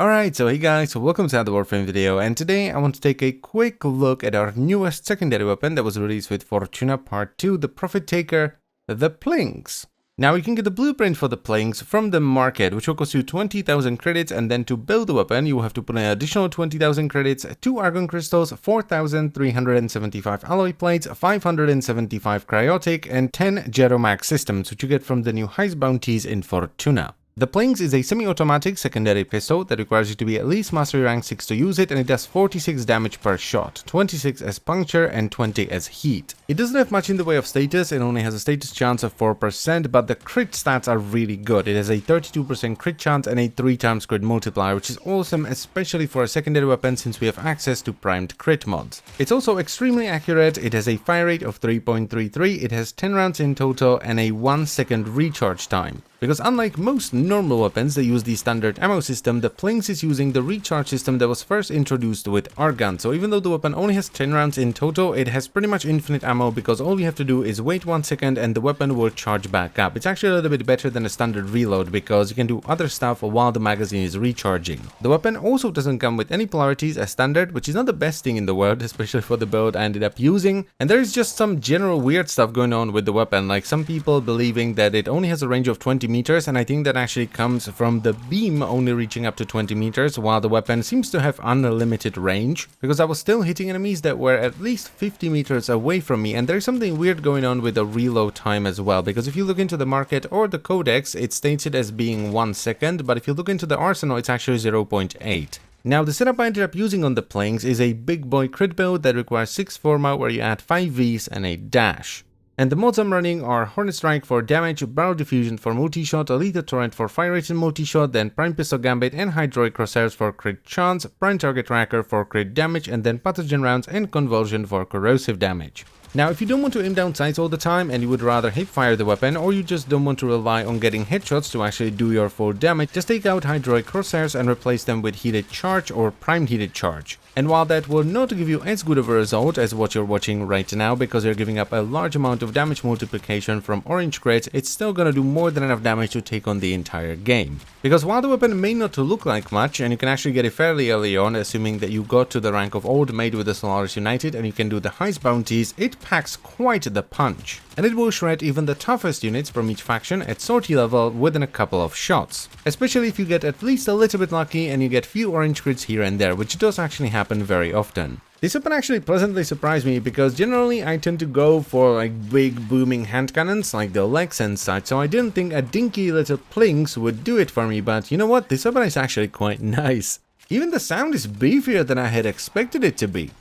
Alright, so hey guys, so welcome to another Warframe video, and today I want to take a quick look at our newest secondary weapon that was released with Fortuna Part 2, the Profit Taker, the Plinx. Now you can get the blueprint for the Plinx from the market, which will cost you 20,000 credits, and then to build the weapon you will have to put an additional 20,000 credits, 2 argon crystals, 4,375 alloy plates, 575 cryotic, and 10 Geromax systems, which you get from the new heist bounties in Fortuna. The Plinx is a semi-automatic secondary pistol that requires you to be at least Mastery Rank 6 to use it, and it does 46 damage per shot, 26 as puncture and 20 as heat. It doesn't have much in the way of status, it only has a status chance of 4%, but the crit stats are really good. It has a 32% crit chance and a 3 times crit multiplier, which is awesome, especially for a secondary weapon since we have access to primed crit mods. It's also extremely accurate, it has a fire rate of 3.33, it has 10 rounds in total and a 1 second recharge time. Because unlike most normal weapons that use the standard ammo system, the Plinx is using the recharge system that was first introduced with Argon. So even though the weapon only has 10 rounds in total, it has pretty much infinite ammo because all you have to do is wait 1 second and the weapon will charge back up. It's actually a little bit better than a standard reload because you can do other stuff while the magazine is recharging. The weapon also doesn't come with any polarities as standard, which is not the best thing in the world, especially for the build I ended up using. And there is just some general weird stuff going on with the weapon, like some people believing that it only has a range of 20 meters, and I think that actually comes from the beam only reaching up to 20 meters, while the weapon seems to have unlimited range, because I was still hitting enemies that were at least 50 meters away from me. And there's something weird going on with the reload time as well, because if you look into the market or the codex, it states it as being 1 second, but if you look into the arsenal, it's actually 0.8. Now, the setup I ended up using on the Plinx is a big boy crit build that requires 6 Forma, where you add 5 Vs and a dash. And the mods I'm running are Hornet Strike for damage, Barrel Diffusion for multi-shot, Elite Torrent for fire rate and multi-shot, then Prime Pistol Gambit and Hydraulic Crosshairs for crit chance, Prime Target Tracker for crit damage, and then Pathogen Rounds and Convulsion for corrosive damage. Now, if you don't want to aim down sights all the time and you would rather hip fire the weapon, or you just don't want to rely on getting headshots to actually do your full damage, just take out Hydraulic Crosshairs and replace them with Heated Charge or Primed Heated Charge. And while that will not give you as good of a result as what you're watching right now, because you're giving up a large amount of damage multiplication from orange crits, it's still gonna do more than enough damage to take on the entire game. Because while the weapon may not look like much, and you can actually get it fairly early on, assuming that you got to the rank of Old Mate with the Solaris United and you can do the heist bounties, it packs quite the punch. And it will shred even the toughest units from each faction at sortie level within a couple of shots. Especially if you get at least a little bit lucky and you get few orange crits here and there, which does actually happen very often. This weapon actually pleasantly surprised me because generally I tend to go for like big booming hand cannons like the Lex and such, so I didn't think a dinky little Plinx would do it for me, but you know what, this weapon is actually quite nice. Even the sound is beefier than I had expected it to be.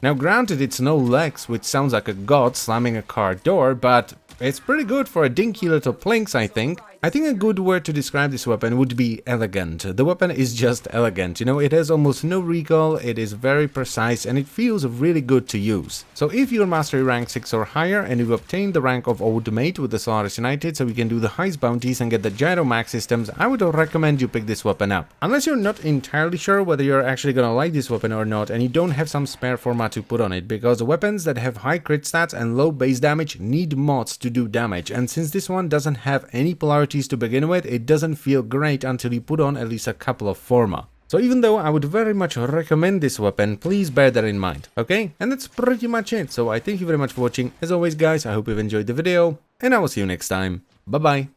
Now granted, it's no Lex, which sounds like a god slamming a car door, but it's pretty good for a dinky little Plinx, I think. I think a good word to describe this weapon would be elegant. The weapon is just elegant, you know, it has almost no recoil, it is very precise, and it feels really good to use. So if you're Mastery Rank 6 or higher and you've obtained the rank of Old Mate with the Solaris United, so we can do the heist bounties and get the Geromax systems, I would recommend you pick this weapon up. Unless you're not entirely sure whether you're actually gonna like this weapon or not, and you don't have some spare Forma to put on it, because weapons that have high crit stats and low base damage need mods to do damage, and since this one doesn't have any polarities to begin with, it doesn't feel great until you put on at least a couple of Forma. So even though I would very much recommend this weapon, please bear that in mind, okay? And that's pretty much it, so I thank you very much for watching. As always guys, I hope you've enjoyed the video, and I will see you next time. Bye bye.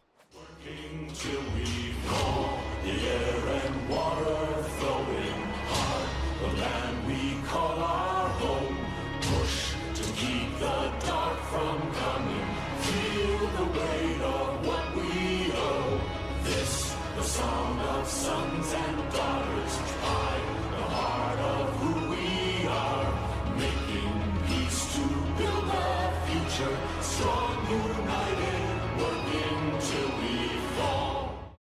Sons and daughters